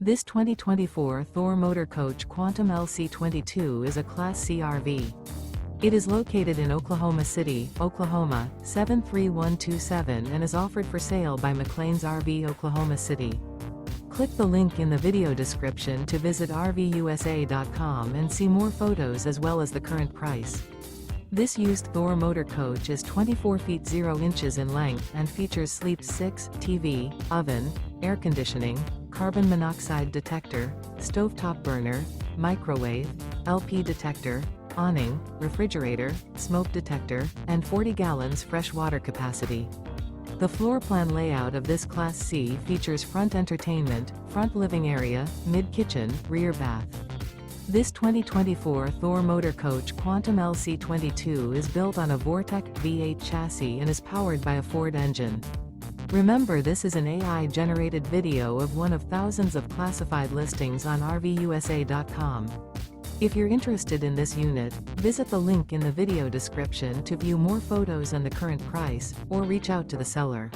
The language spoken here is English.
This 2024 Thor Motor Coach Quantum LC22 is a Class C RV. It is located in Oklahoma City, Oklahoma, 73127 and is offered for sale by McClain's RV Oklahoma City. Click the link in the video description to visit RVUSA.com and see more photos as well as the current price. This used Thor motor coach is 24 feet 0 inches in length and features Sleep 6, TV, oven, air conditioning, carbon monoxide detector, stovetop burner, microwave, LP detector, awning, refrigerator, smoke detector, and 40 gallons fresh water capacity. The floor plan layout of this Class C features front entertainment, front living area, mid-kitchen, rear bath. This 2024 Thor Motor Coach Quantum LC22 is built on a Vortec V8 chassis and is powered by a Ford engine. Remember, this is an AI-generated video of one of thousands of classified listings on RVUSA.com. If you're interested in this unit, visit the link in the video description to view more photos and the current price, or reach out to the seller.